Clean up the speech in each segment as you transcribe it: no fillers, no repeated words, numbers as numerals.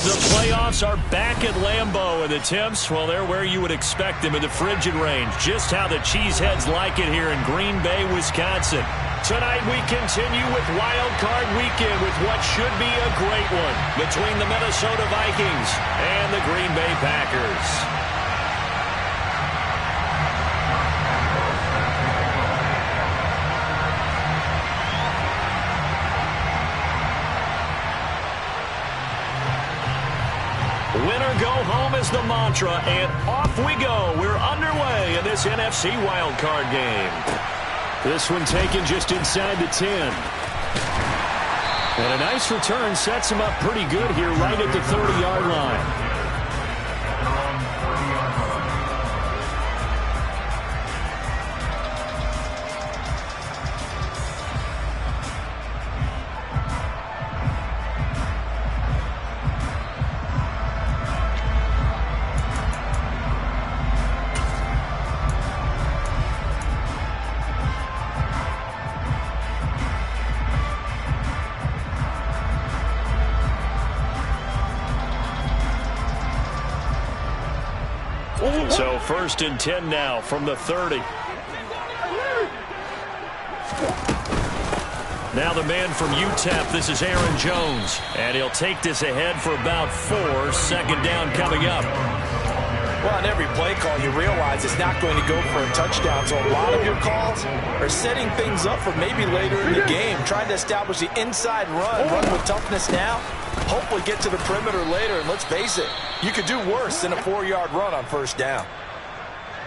The playoffs are back at Lambeau, and the temps, well, they're where you would expect them in the frigid range. Just how the Cheeseheads like it here in Green Bay, Wisconsin. Tonight we continue with Wildcard Weekend with what should be a great one between the Minnesota Vikings and the Green Bay Packers. Winner go home is the mantra, and off we go. We're underway in this NFC wildcard game. This one taken just inside the 10. And a nice return sets him up pretty good here right at the 30-yard line. So 1st and 10 now from the 30. Now the man from UTEP, this is Aaron Jones. And he'll take this ahead for about 4. 2nd down coming up. Well, on every play call, you realize it's not going to go for a touchdown. So a lot of your calls are setting things up for maybe later in the game, trying to establish the inside run with toughness now. Hopefully get to the perimeter later, and let's face it, you could do worse than a 4-yard run on 1st down.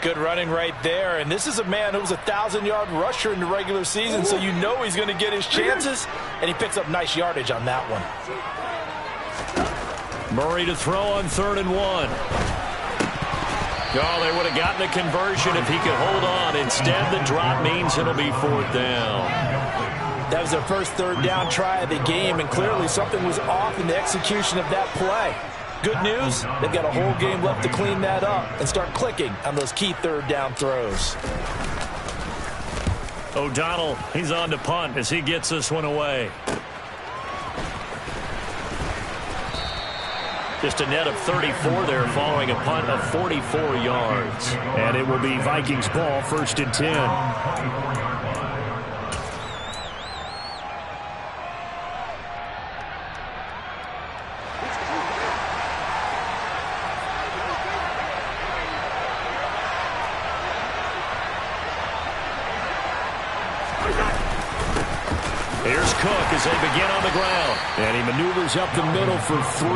Good running right there, and this is a man who was a 1,000-yard rusher in the regular season, so you know he's going to get his chances, and he picks up nice yardage on that one. Murray to throw on 3rd and 1. Oh, they would have gotten the conversion if he could hold on. Instead, the drop means it'll be 4th down. That was their first 3rd down try of the game, and clearly something was off in the execution of that play. Good news, they've got a whole game left to clean that up and start clicking on those key 3rd down throws. O'Donnell, he's on to punt as he gets this one away. Just a net of 34 there following a punt of 44 yards. And it will be Vikings ball, 1st and 10. Here's Cook as they begin on the ground. And he maneuvers up the middle for 3.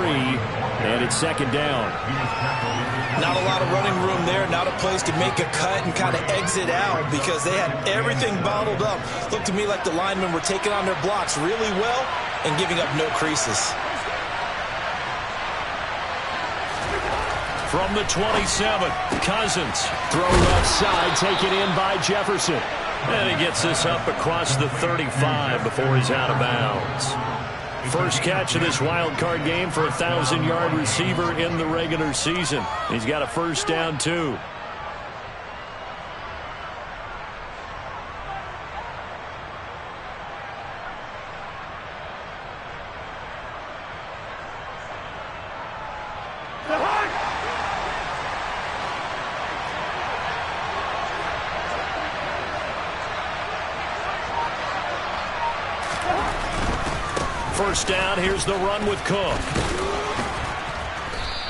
And it's 2nd down. Not a lot of running room there. Not a place to make a cut and kind of exit out because they had everything bottled up. Looked to me like the linemen were taking on their blocks really well and giving up no creases. From the 27, Cousins. Throw left side, taken in by Jefferson. And he gets this up across the 35 before he's out of bounds. First catch of this wild card game for a 1,000-yard receiver in the regular season. He's got a 1st down, too. First down, here's the run with Cook.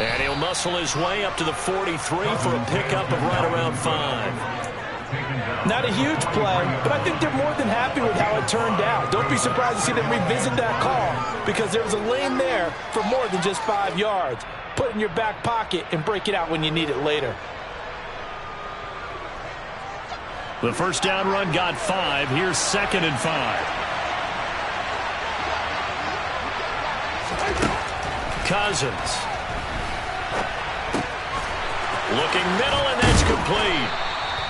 And he'll muscle his way up to the 43 for a pickup of right around 5. Not a huge play, but I think they're more than happy with how it turned out. Don't be surprised to see them revisit that call because there was a lane there for more than just 5 yards. Put it in your back pocket and break it out when you need it later. The first down run got 5. Here's 2nd and 5. Cousins. Looking middle, and that's complete.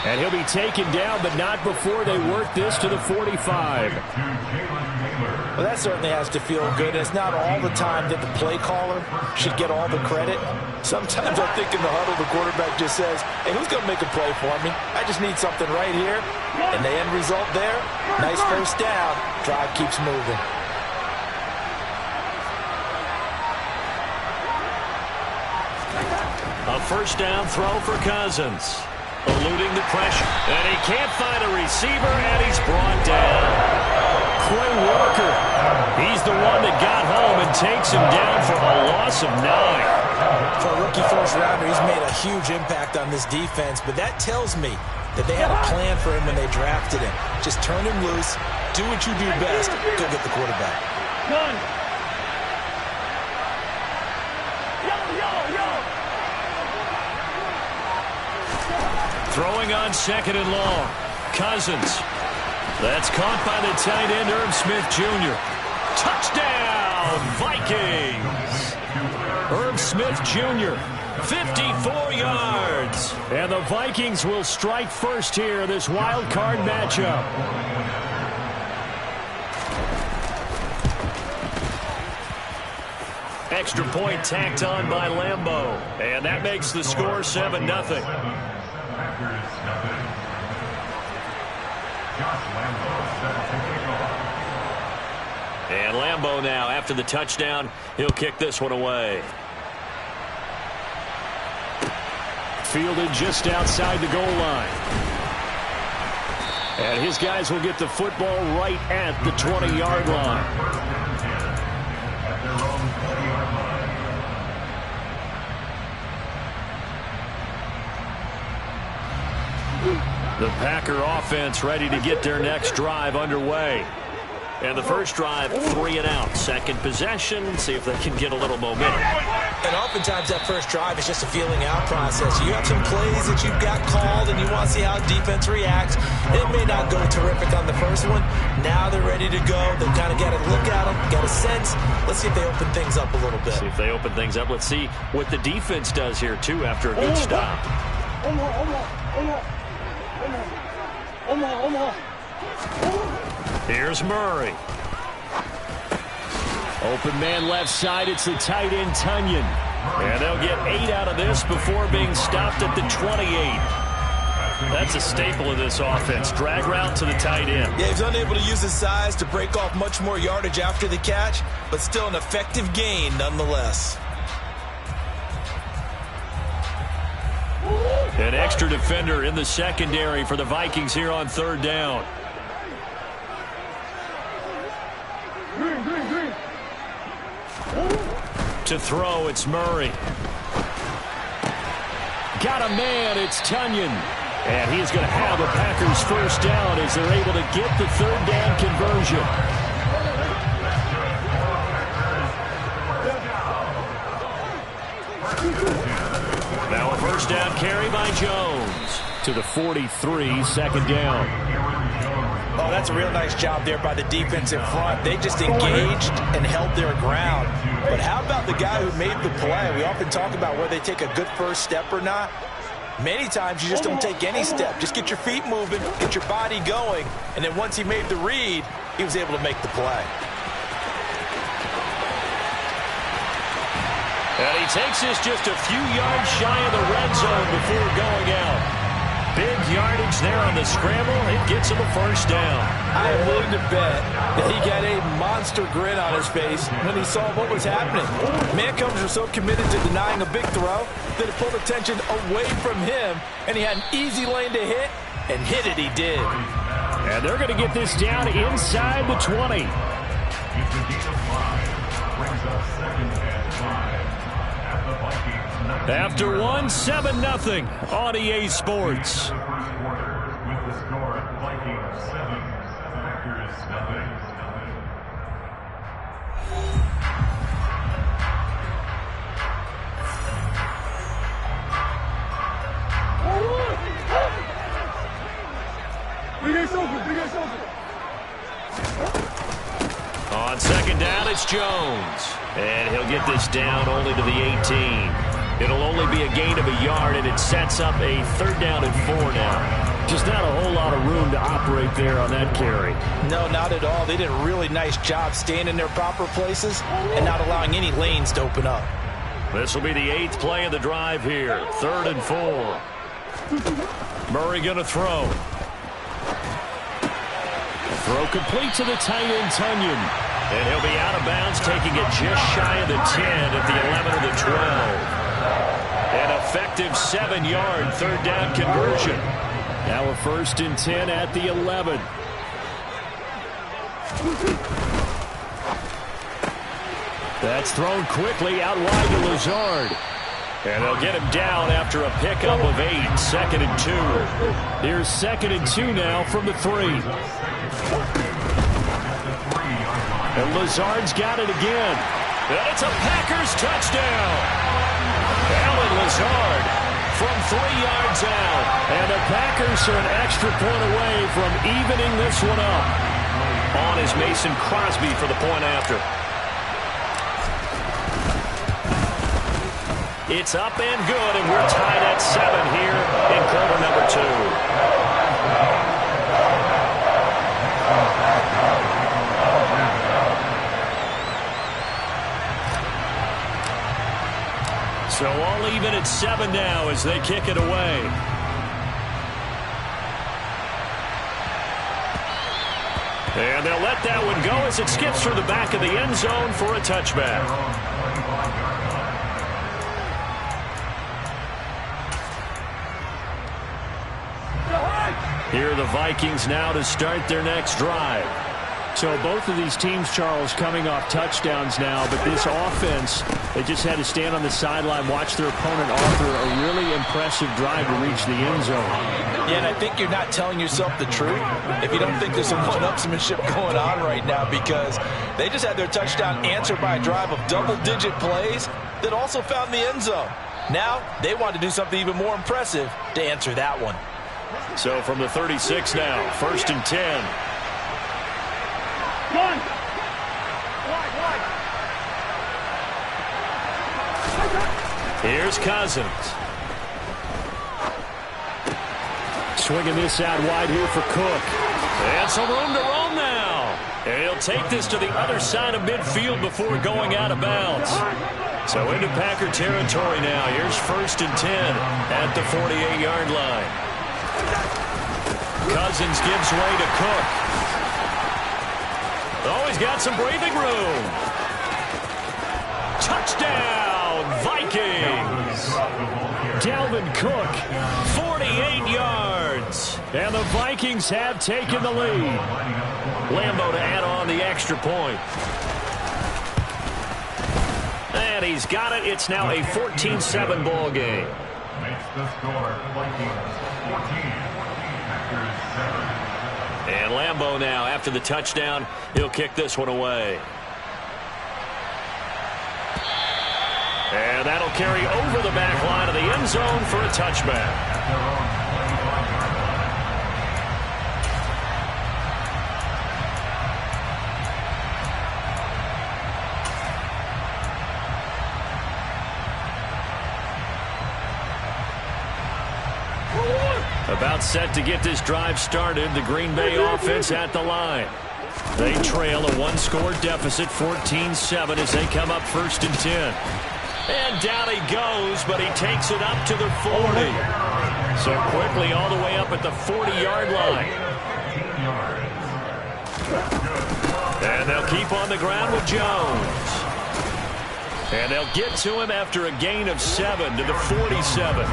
And he'll be taken down, but not before they work this to the 45. Well, that certainly has to feel good. It's not all the time that the play caller should get all the credit. Sometimes I think in the huddle, the quarterback just says, hey, who's going to make a play for me? I just need something right here. And the end result there, nice 1st down. Drive keeps moving. A first down throw for Cousins. Eluding the pressure. And he can't find a receiver, and he's brought down. Quay Walker. He's the one that got home and takes him down for a loss of 9. For a rookie first-rounder, he's made a huge impact on this defense, but that tells me that they had a plan for him when they drafted him. Just turn him loose, do what you do best, go get the quarterback. Throwing on second and long. Cousins. That's caught by the tight end, Herb Smith Jr. Touchdown, Vikings! Herb Smith Jr., 54 yards. And the Vikings will strike first here in this wild card matchup. Extra point tacked on by Lambeau. And that makes the score 7-0. And Lambeau now, after the touchdown, he'll kick this one away. Fielded just outside the goal line. And his guys will get the football right at the 20-yard line. The Packer offense ready to get their next drive underway. And the first drive, 3 and out. Second possession, see if they can get a little momentum. And oftentimes that first drive is just a feeling out process. You have some plays that you've got called and you want to see how defense reacts. It may not go terrific on the first one. Now they're ready to go. They've kind of got to look at them, got a sense. Let's see if they open things up a little bit. See if they open things up. Let's see what the defense does here, too, after a good stop. Here's Murray. Open man left side. It's the tight end, Tunyon. And they'll get 8 out of this before being stopped at the 28. That's a staple of this offense. Drag route to the tight end. Yeah, he's unable to use his size to break off much more yardage after the catch, but still an effective gain nonetheless. An extra defender in the secondary for the Vikings here on third down. To throw, it's Murray. Got a man, it's Tunyon. And he's going to have the Packers first down as they're able to get the third down conversion. Now a first down carry by Jones to the 43, second down. Oh, that's a real nice job there by the defense in front. They just engaged and held their ground. But how about the guy who made the play? We often talk about whether they take a good first step or not. Many times you just don't take any step. Just get your feet moving, get your body going, and then once he made the read, he was able to make the play. And he takes this just a few yards shy of the red zone before going out. Big yardage there on the scramble. It gets him a first down. I am willing to bet that he got a monster grin on his face when he saw what was happening. Mancombs were so committed to denying a big throw that it pulled attention away from him, and he had an easy lane to hit, and hit it he did. And they're going to get this down inside the 20. After one, 7-0 on EA Sports. On second down, it's Jones. And he'll get this down only to the 18. It'll only be a gain of a yard, and it sets up a third down and 4 now. Just not a whole lot of room to operate there on that carry. No, not at all. They did a really nice job staying in their proper places and not allowing any lanes to open up. This will be the 8th play of the drive here. 3rd and 4. Murray going to throw. Throw complete to the tight end, Tunyon. And he'll be out of bounds, taking it just shy of the 10 at the 11 of the 12. effective 7-yard third down conversion. Now a 1st and 10 at the 11. That's thrown quickly out wide to Lazard. And they'll get him down after a pickup of 8. 2nd and 2. Here's 2nd and 2 now from the 3. And Lazard's got it again. And it's a Packers touchdown. Alan Lazard from 3 yards out. And the Packers are an extra point away from evening this one up. On is Mason Crosby for the point after. It's up and good, and we're tied at 7 here in quarter number 2. So all even at 7 now as they kick it away. And they'll let that one go as it skips through the back of the end zone for a touchback. Here are the Vikings now to start their next drive. So both of these teams, Charles, coming off touchdowns now, but this offense, they just had to stand on the sideline, watch their opponent author a really impressive drive to reach the end zone. Yeah, and I think you're not telling yourself the truth if you don't think there's some one-upsmanship going on right now, because they just had their touchdown answered by a drive of double-digit plays that also found the end zone. Now they want to do something even more impressive to answer that one. So from the 36 now, 1st and 10. Here's Cousins. Swinging this out wide here for Cook. And some room to roam now. And he'll take this to the other side of midfield before going out of bounds. So into Packer territory now. Here's 1st and 10 at the 48-yard line. Cousins gives way to Cook. Oh, he's got some breathing room. Touchdown, Vikings. Dalvin Cook, 48 yards. And the Vikings have taken the lead. Lambeau to add on the extra point. And he's got it. It's now a 14-7 ball game. Makes the score Vikings 14. And Lambeau now, after the touchdown, he'll kick this one away. And that'll carry over the back line of the end zone for a touchback. About set to get this drive started. The Green Bay offense at the line. They trail a one-score deficit, 14-7, as they come up 1st and 10. And down he goes, but he takes it up to the 40. So quickly all the way up at the 40-yard line. And they'll keep on the ground with Jones. And they'll get to him after a gain of 7 to the 47.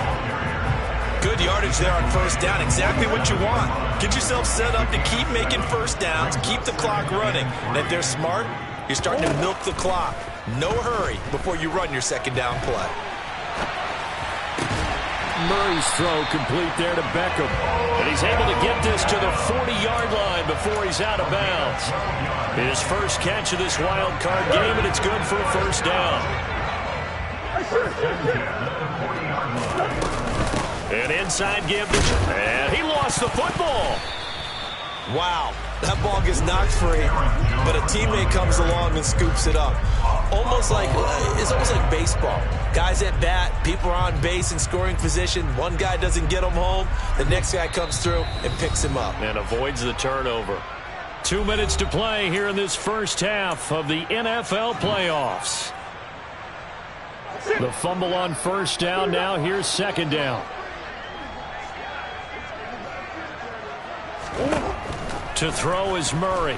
Good yardage there on 1st down. Exactly what you want. Get yourself set up to keep making 1st downs, keep the clock running. And if they're smart, you're starting to milk the clock. No hurry before you run your 2nd down play. Murray's throw complete there to Beckham. And he's able to get this to the 40-yard line before he's out of bounds. His first catch of this wild card game, and it's good for a 1st down. An inside give, and he lost the football. Wow, that ball gets knocked free, but a teammate comes along and scoops it up. It's almost like baseball. Guys at bat, people are on base in scoring position. One guy doesn't get him home. The next guy comes through and picks him up. And avoids the turnover. 2 minutes to play here in this first half of the NFL playoffs. The fumble on 1st down. Now here's 2nd down. To throw is Murray.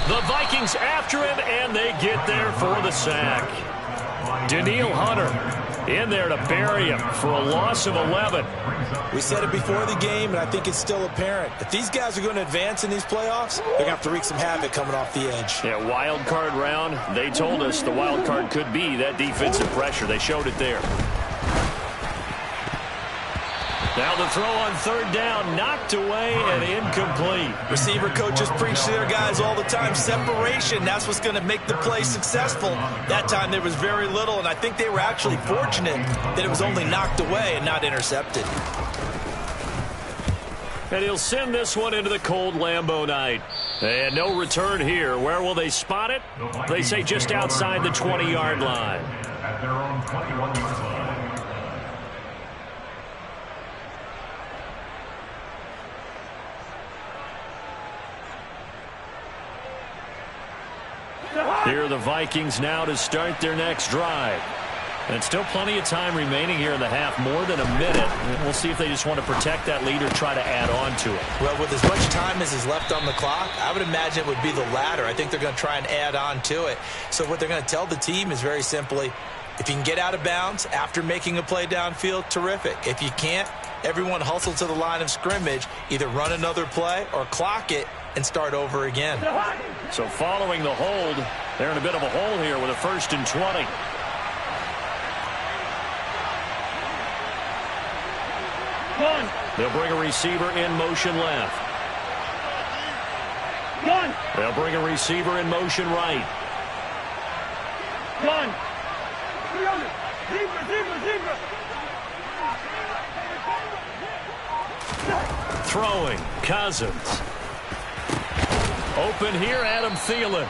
The Vikings after him, and they get there for the sack. Daniil Hunter in there to bury him for a loss of 11. We said it before the game, and I think it's still apparent. If these guys are going to advance in these playoffs, they're going to have to wreak some havoc coming off the edge. Yeah, wild card round. They told us the wild card could be that defensive pressure. They showed it there. Now the throw on third down, knocked away and incomplete. Receiver coaches preach to their guys all the time. Separation, that's what's going to make the play successful. That time there was very little, and I think they were actually fortunate that it was only knocked away and not intercepted. And he'll send this one into the cold Lambeau night. And no return here. Where will they spot it? They say just outside the 20-yard line. At their own 21-yard line. Here are the Vikings now to start their next drive. And still plenty of time remaining here in the half, more than a minute. We'll see if they just want to protect that lead or try to add on to it. Well, with as much time as is left on the clock, I would imagine it would be the latter. I think they're going to try and add on to it. So what they're going to tell the team is very simply, if you can get out of bounds after making a play downfield, terrific. If you can't, everyone hustle to the line of scrimmage, either run another play or clock it and start over again. So following the hold, they're in a bit of a hole here with a 1st and 20. They'll bring a receiver in motion left. They'll bring a receiver in motion right. Throwing, Cousins. Open here, Adam Thielen.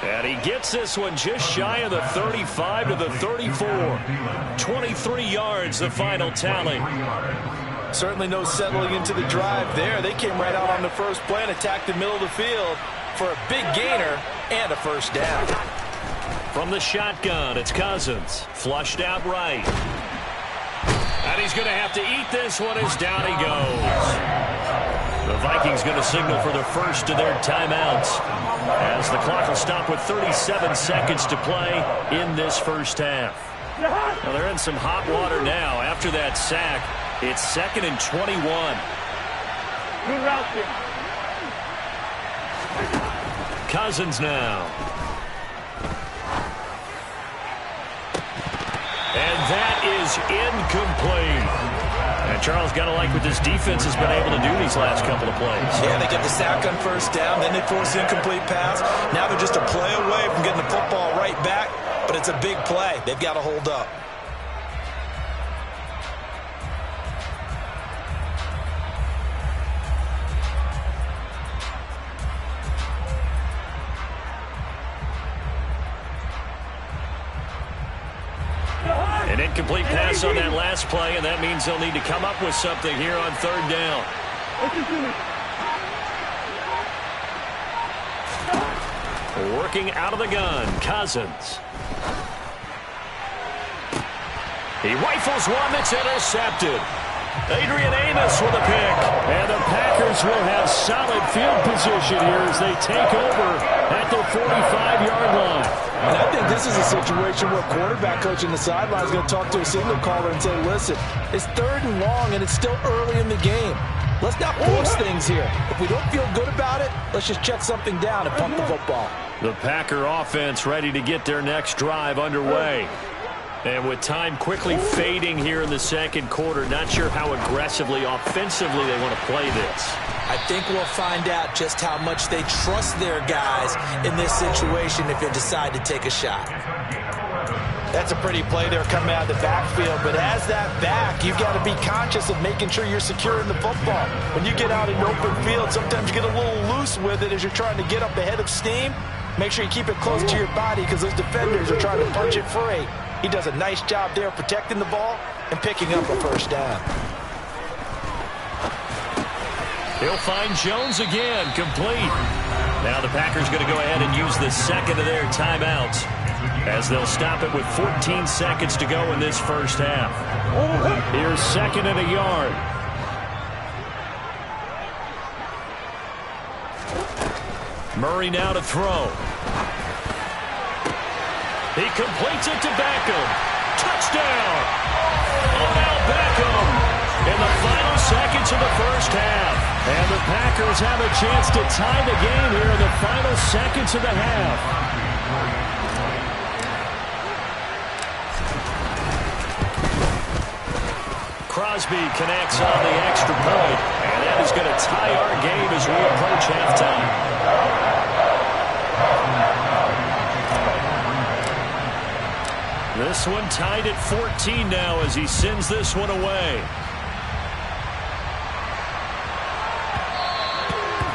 And he gets this one just shy of the 35 to the 34. 23 yards, the final tally. Certainly no settling into the drive there. They came right out on the first play and attacked the middle of the field for a big gainer and a first down. From the shotgun, it's Cousins. Flushed out right. And he's going to have to eat this one as down he goes. The Vikings going to signal for the first of their timeouts, as the clock will stop with 37 seconds to play in this first half. Well, they're in some hot water now. After that sack, it's 2nd and 21. Good route there. Cousins now. And that is incomplete. And Charles, got to like what this defense has been able to do these last couple of plays. Yeah, they get the sack on first down, then they force the incomplete pass. Now they're just a play away from getting the football right back, but it's a big play. They've got to hold up. An incomplete pass on that last play, and that means they'll need to come up with something here on third down. Working out of the gun, Cousins. He rifles one that's intercepted. Adrian Amos with a pick. And the Packers will have solid field position here as they take over at their 45-yard line. And I think this is a situation where quarterback coach in the sideline is going to talk to a signal caller and say, listen, it's 3rd and long and it's still early in the game. Let's not force things here. If we don't feel good about it, let's just check something down and pump the football. The Packer offense ready to get their next drive underway. And with time quickly fading here in the second quarter, not sure how aggressively, offensively they want to play this. I think we'll find out just how much they trust their guys in this situation if they decide to take a shot. That's a pretty play there coming out of the backfield, but as that back, you've got to be conscious of making sure you're securing the football. When you get out in open field, sometimes you get a little loose with it as you're trying to get up ahead of steam. Make sure you keep it close to your body because those defenders are trying to punch it free. He does a nice job there protecting the ball and picking up a first down. He'll find Jones again, complete. Now the Packers going to go ahead and use the second of their timeouts as they'll stop it with 14 seconds to go in this first half. Here's 2nd and a yard. Murray now to throw. He completes it to Beckham. touchdown. Odell Beckham in the final seconds of the first half. And the Packers have a chance to tie the game here in the final seconds of the half. Crosby connects on the extra point, and that is going to tie our game as we approach halftime. This one tied at 14 now as he sends this one away.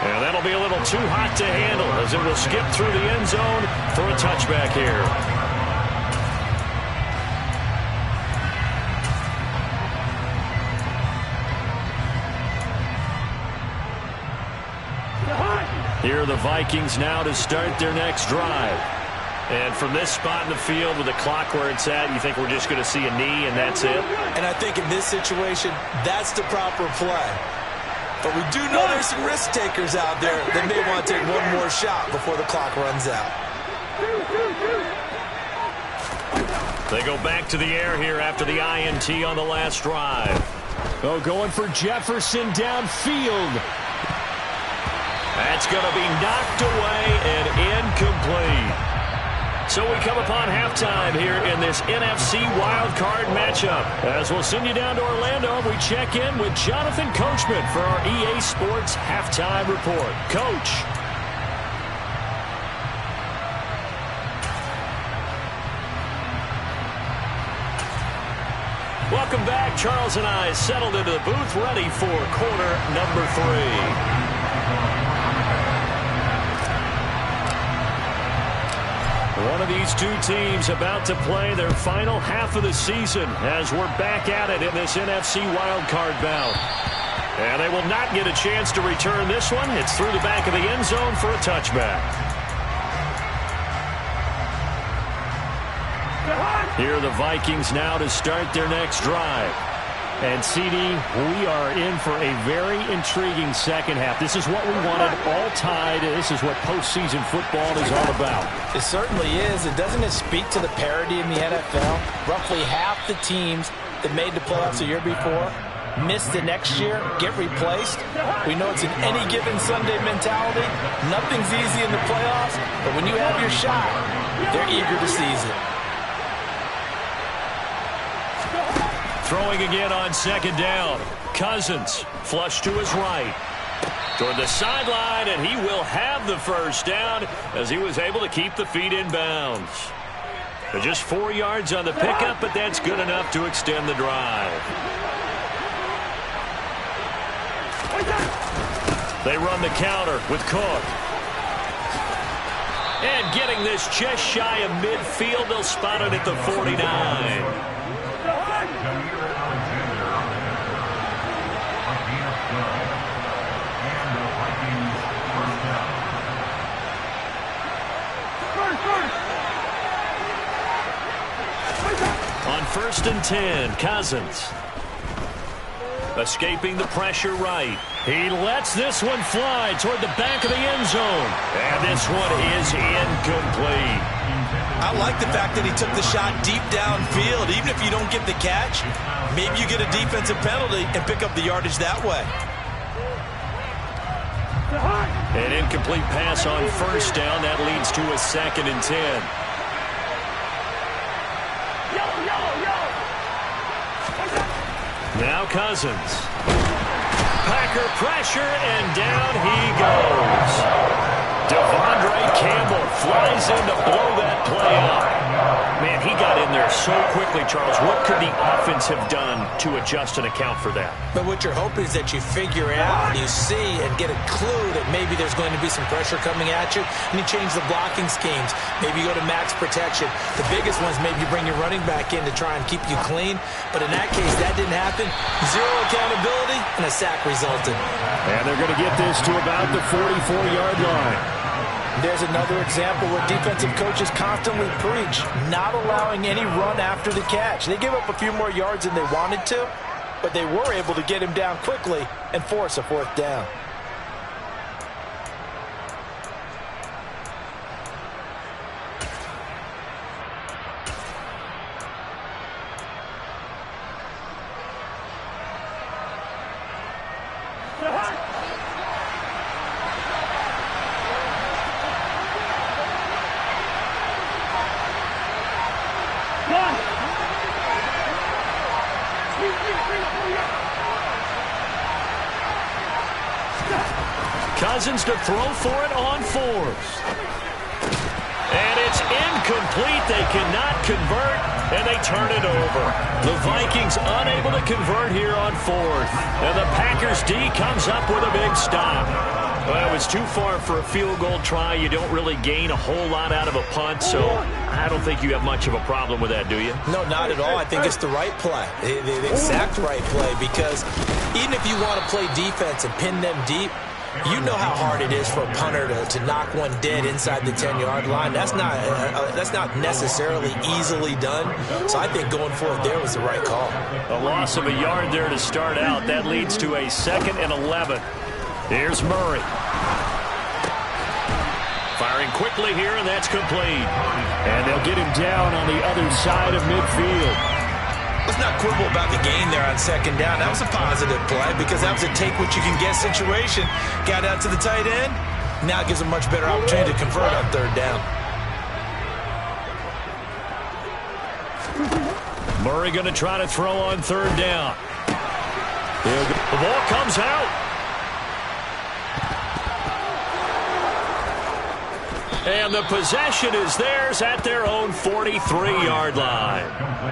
And that'll be a little too hot to handle as it will skip through the end zone for a touchback here. Here are the Vikings now to start their next drive. And from this spot in the field with the clock where it's at, you think we're just going to see a knee and that's it? And I think in this situation, that's the proper play. But we do know there's some risk takers out there that may want to take one more shot before the clock runs out. They go back to the air here after the INT on the last drive. Oh, going for Jefferson downfield. That's going to be knocked away and incomplete. So we come upon halftime here in this NFC Wildcard matchup. As we'll send you down to Orlando, we check in with Jonathan Coachman for our EA Sports Halftime Report. Coach. Welcome back. Charles and I settled into the booth ready for quarter number 3. One of these two teams about to play their final half of the season as we're back at it in this NFC wildcard bout. And they will not get a chance to return this one. It's through the back of the end zone for a touchback. Here are the Vikings now to start their next drive. And, CD, we are in for a very intriguing second half. This is what we wanted, all tied. This is what postseason football is all about. It certainly is. And doesn't it speak to the parity in the NFL? Roughly half the teams that made the playoffs the year before miss the next year, get replaced. We know it's an any given Sunday mentality. Nothing's easy in the playoffs, but when you have your shot, they're eager to seize it. Throwing again on second down. Cousins flush to his right. Toward the sideline, and he will have the first down as he was able to keep the feet in bounds. But just 4 yards on the pickup, but that's good enough to extend the drive. They run the counter with Cook. And getting this just shy of midfield, they'll spot it at the 49. On 1st and 10, Cousins. Escaping the pressure right. He lets this one fly toward the back of the end zone. And this one is incomplete. I like the fact that he took the shot deep downfield. Even if you don't get the catch, maybe you get a defensive penalty and pick up the yardage that way. An incomplete pass on 1st down. That leads to a 2nd and 10. Now Cousins. Packer pressure, and down he goes. Devondre Campbell flies in to blow that play up. Man, he got in there so quickly, Charles. What could the offense have done to adjust and account for that? But what you're hoping is that you figure out, you see, and get a clue that maybe there's going to be some pressure coming at you, and you change the blocking schemes. Maybe you go to max protection. The biggest one's maybe you bring your running back in to try and keep you clean. But in that case, that didn't happen. Zero accountability, and a sack resulted. And they're going to get this to about the 44-yard line. There's another example where defensive coaches constantly preach not allowing any run after the catch. They gave up a few more yards than they wanted to, but they were able to get him down quickly and force a 4th down. Cousins to throw for it on fourth. And it's incomplete. They cannot convert, and they turn it over. The Vikings unable to convert here on fourth. And the Packers D comes up with a big stop. Well, it was too far for a field goal try. You don't really gain a whole lot out of a punt, so I don't think you have much of a problem with that, do you? No, not at all. I think it's the right play, the exact right play, because even if you want to play defense and pin them deep, you know how hard it is for a punter to knock one dead inside the 10-yard line. That's not necessarily easily done. So I think going for it there was the right call. A loss of a yard there to start out. That leads to a 2nd and 11. Here's Murray. Firing quickly here, and that's complete. And they'll get him down on the other side of midfield. Let's not quibble about the gain there on 2nd down. That was a positive play because that was a take-what-you-can-get situation. Got out to the tight end. Now it gives a much better opportunity to convert on 3rd down. Murray going to try to throw on 3rd down. The ball comes out. And the possession is theirs at their own 43-yard line.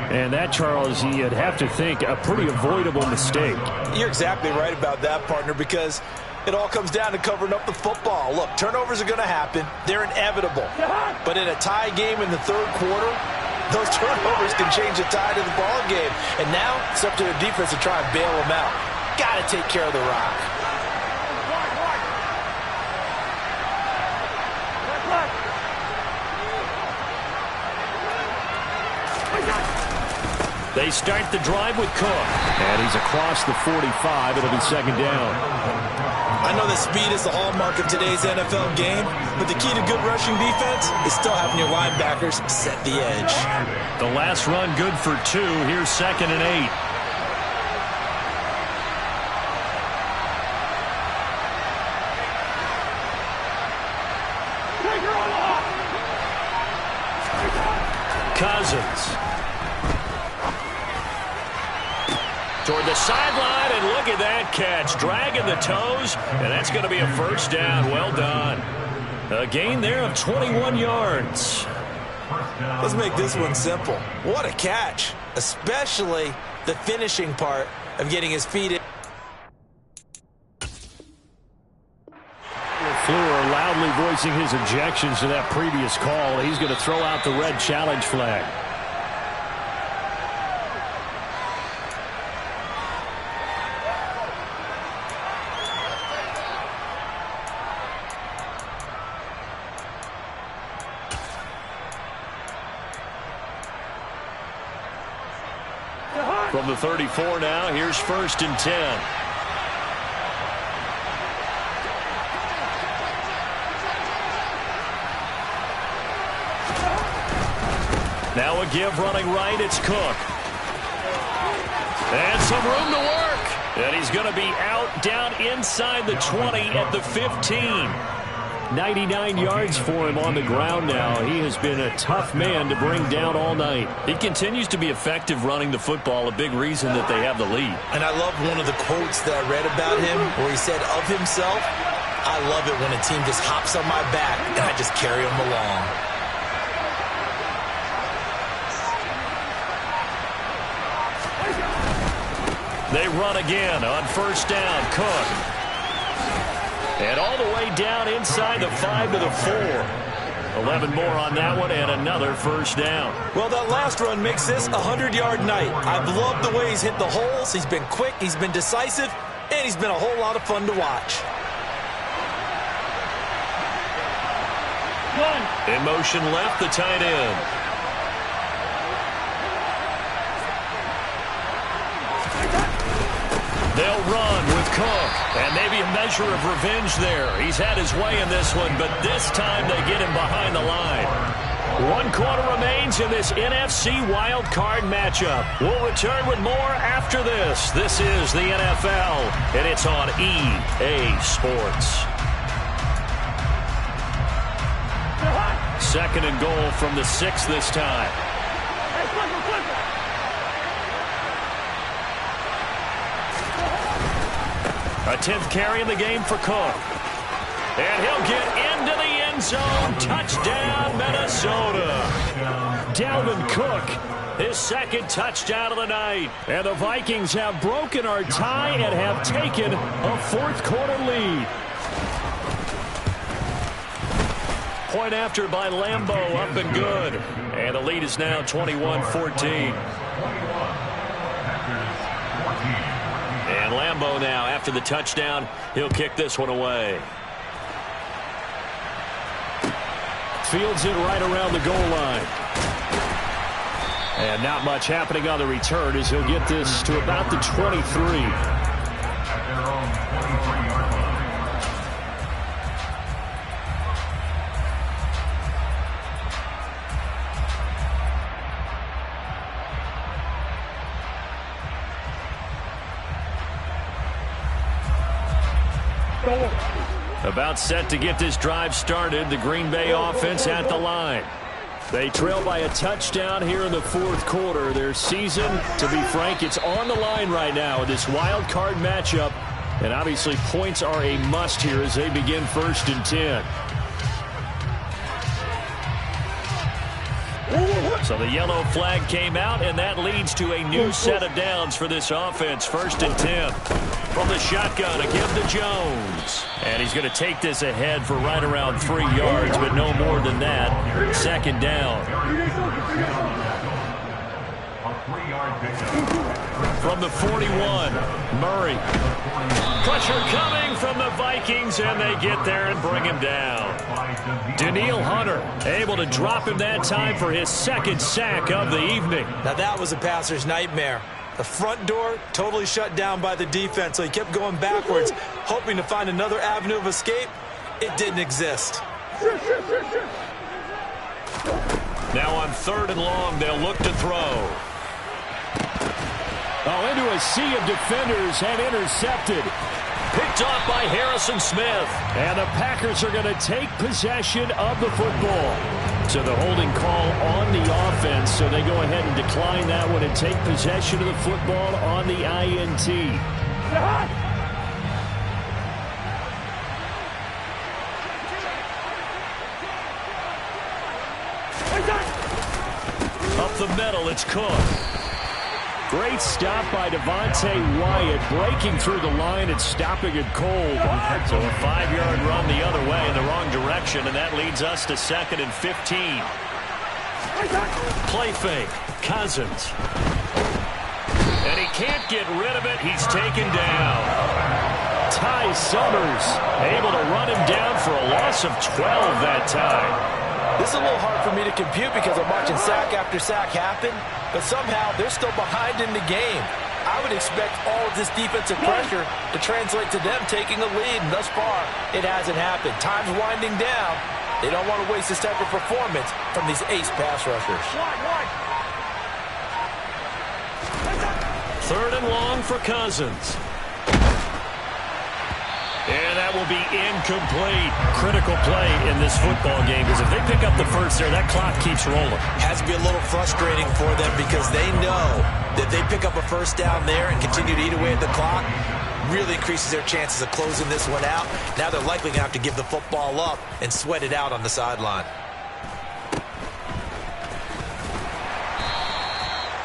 And that, Charles, you'd have to think a pretty avoidable mistake. You're exactly right about that, partner, because it all comes down to covering up the football. Look, turnovers are going to happen. They're inevitable. But in a tie game in the 3rd quarter, those turnovers can change the tide of the ball game. And now it's up to the defense to try and bail them out. Got to take care of the rock. They start the drive with Cook. And he's across the 45. It'll be 2nd down. I know that speed is the hallmark of today's NFL game, but the key to good rushing defense is still having your linebackers set the edge. The last run good for 2. Here's 2nd and 8. Cousins. Toward the sideline, and look at that catch. Dragging the toes, and that's going to be a 1st down. Well done. A gain there of 21 yards. Let's make this one simple. What a catch, especially the finishing part of getting his feet in. Fleur loudly voicing his objections to that previous call. He's going to throw out the red challenge flag. From the 34 now, here's 1st and 10. Now a give running right, it's Cook. And some room to work. And he's going to be out down inside the 20 at the 15. 99 yards for him on the ground now. He has been a tough man to bring down all night. He continues to be effective running the football, a big reason that they have the lead. And I love one of the quotes that I read about him where he said of himself, I love it when a team just hops on my back and I just carry them along. They run again on 1st down. Cook. And all the way down inside the 5 to the 4. 11 more on that one and another 1st down. Well, that last run makes this a 100-yard night. I've loved the way he's hit the holes. He's been quick, he's been decisive, and he's been a whole lot of fun to watch. In motion left, the tight end. They'll run with Cook, and maybe a measure of revenge there. He's had his way in this one, but this time they get him behind the line. 1 quarter remains in this NFC Wildcard matchup. We'll return with more after this. This is the NFL, and it's on EA Sports. 2nd and goal from the 6 this time. A 10th carry in the game for Cook. And he'll get into the end zone. Touchdown, Minnesota. Dalvin Cook, his second touchdown of the night. And the Vikings have broken our tie and have taken a fourth-quarter lead. Point after by Lambeau, up and good. And the lead is now 21-14. And Lambeau now, after the touchdown, he'll kick this one away. Fields it right around the goal line. And not much happening on the return as he'll get this to about the 23. About set to get this drive started. The Green Bay offense at the line. They trail by a touchdown here in the fourth quarter. Their season, to be frank, it's on the line right now in this wild card matchup. And obviously points are a must here as they begin 1st and 10. So the yellow flag came out, and that leads to a new set of downs for this offense. 1st and 10. From the shotgun, again to Jones. And he's going to take this ahead for right around 3 yards, but no more than that. 2nd down. From the 41, Murray. Pressure coming from the Vikings, and they get there and bring him down. Danielle Hunter able to drop him that time for his 2nd sack of the evening. Now that was a passer's nightmare. The front door totally shut down by the defense, so he kept going backwards, hoping to find another avenue of escape. It didn't exist. Now on 3rd and long, they'll look to throw. Oh, into a sea of defenders and intercepted. Picked off by Harrison Smith. And the Packers are going to take possession of the football. So the holding call on the offense, so they go ahead and decline that one and take possession of the football on the INT. Up the middle, it's Cook. Great stop by Devontae Wyatt, breaking through the line and stopping it cold. So a 5-yard run the other way in the wrong direction, and that leads us to 2nd and 15. Play fake, Cousins. And he can't get rid of it. He's taken down. Ty Summers able to run him down for a loss of 12 that time. This is a little hard for me to compute because I'm watching sack after sack happen, but somehow they're still behind in the game. I would expect all of this defensive pressure to translate to them taking a lead, and thus far, it hasn't happened. Time's winding down. They don't want to waste this type of performance from these ace pass rushers. 3rd and long for Cousins. And that will be incomplete. Critical play in this football game, because if they pick up the first there, that clock keeps rolling. Has to be a little frustrating for them because they know that they pick up a first down there and continue to eat away at the clock, really increases their chances of closing this one out. Now they're likely going to have to give the football up and sweat it out on the sideline.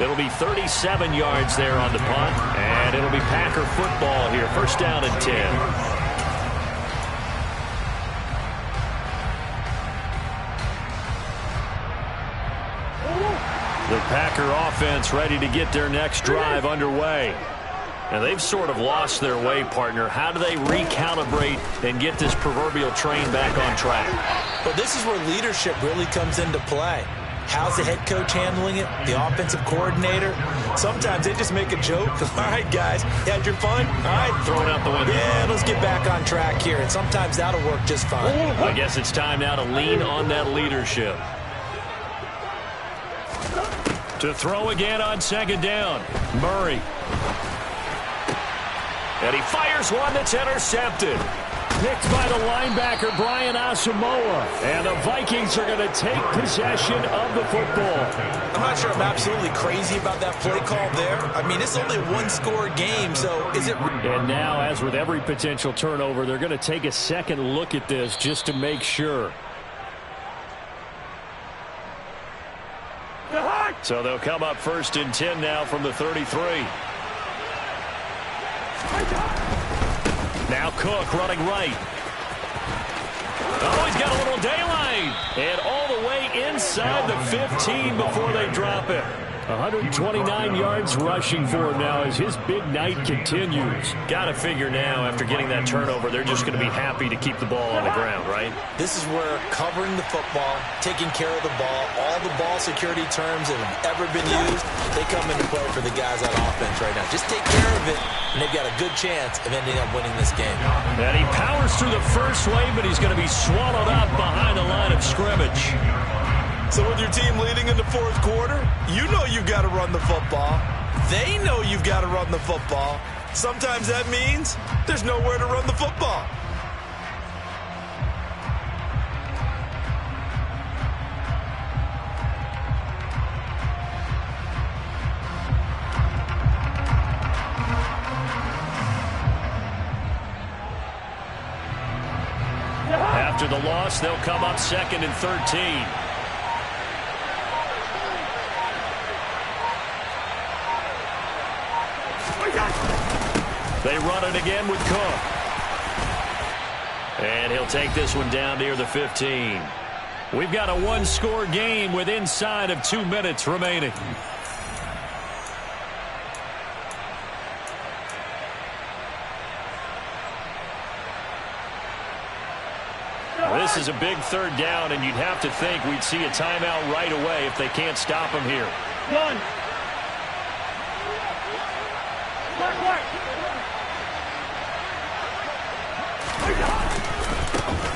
It'll be 37 yards there on the punt, and it'll be Packer football here. 1st down and 10. The Packer offense ready to get their next drive underway. And they've sort of lost their way, partner. How do they recalibrate and get this proverbial train back on track? Well, this is where leadership really comes into play. How's the head coach handling it? The offensive coordinator? Sometimes they just make a joke. All right, guys, you had your fun? All right. Throw it out the window. Yeah, let's get back on track here. And sometimes that'll work just fine. I guess it's time now to lean on that leadership. To throw again on 2nd down. Murray. And he fires one that's intercepted. Picked by the linebacker, Brian Asamoah. And the Vikings are going to take possession of the football. I'm not sure I'm absolutely crazy about that play call there. I mean, it's only a 1-score game, so is it And now, as with every potential turnover, they're going to take a second look at this just to make sure. So they'll come up 1st and 10 now from the 33. Now Cook running right. Oh, he's got a little daylight. And all the way inside the 15 before they drop it. 129 yards rushing for him now as his big night continues. Got to figure now, after getting that turnover, they're just going to be happy to keep the ball on the ground, right? This is where covering the football, taking care of the ball, all the ball security terms that have ever been used, they come into play for the guys on offense right now. Just take care of it, and they've got a good chance of ending up winning this game. And he powers through the first wave, but he's going to be swallowed up behind the line of scrimmage. So with your team leading in the 4th quarter, you know you've got to run the football. They know you've got to run the football. Sometimes that means there's nowhere to run the football. After the loss, they'll come up 2nd and 13. They run it again with Cook. And he'll take this one down near the 15. We've got a one-score game with inside of 2 minutes remaining. This is a big 3rd down, and you'd have to think we'd see a timeout right away if they can't stop him here. One.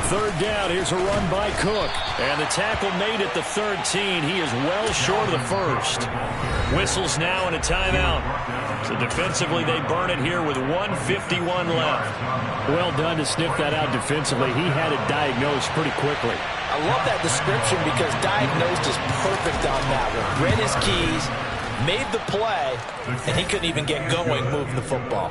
3rd down. Here's a run by Cook. And the tackle made at the 13. He is well short of the 1st. Whistles now and a timeout. So defensively, they burn it here with 1:51 left. Well done to sniff that out defensively. He had it diagnosed pretty quickly. I love that description because diagnosed is perfect on that one. Read his keys, made the play, and he couldn't even get going moving the football.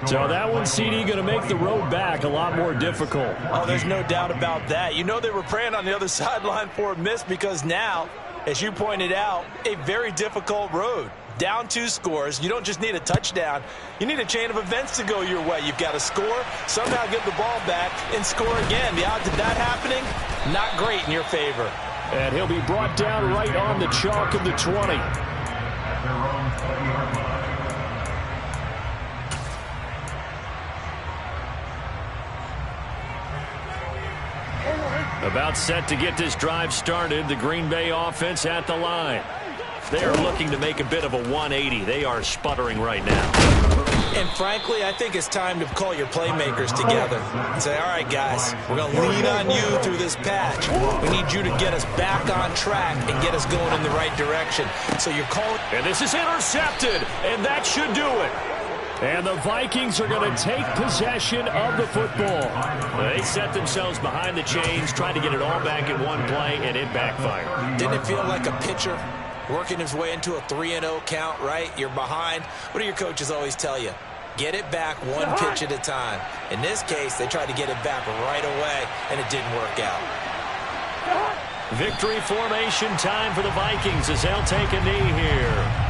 So that one, CD, going to make the road back a lot more difficult. Oh, there's no doubt about that. You know they were praying on the other sideline for a miss because now, as you pointed out, a very difficult road. Down 2 scores. You don't just need a touchdown. You need a chain of events to go your way. You've got to score, somehow get the ball back, and score again. The odds of that happening, not great in your favor. And he'll be brought down right on the chalk of the 20. About set to get this drive started. The Green Bay offense at the line. They are looking to make a bit of a 180. They are sputtering right now. And frankly, I think it's time to call your playmakers together and say, all right, guys, we're going to lean on you through this patch. We need you to get us back on track and get us going in the right direction. So you're calling. And this is intercepted, and that should do it. And the Vikings are going to take possession of the football. They set themselves behind the chains, trying to get it all back in one play, and it backfired. Didn't it feel like a pitcher working his way into a 3-0 count, right? You're behind. What do your coaches always tell you? Get it back one pitch at a time. In this case, they tried to get it back right away, and it didn't work out. Victory formation time for the Vikings as they'll take a knee here.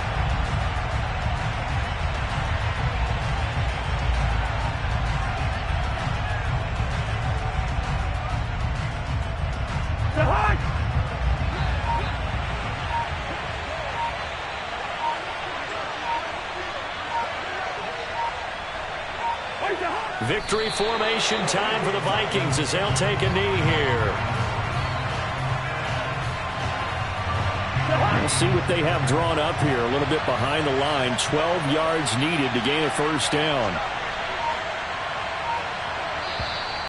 Victory formation time for the Vikings as they'll take a knee here. We'll see what they have drawn up here. A little bit behind the line. 12 yards needed to gain a 1st down.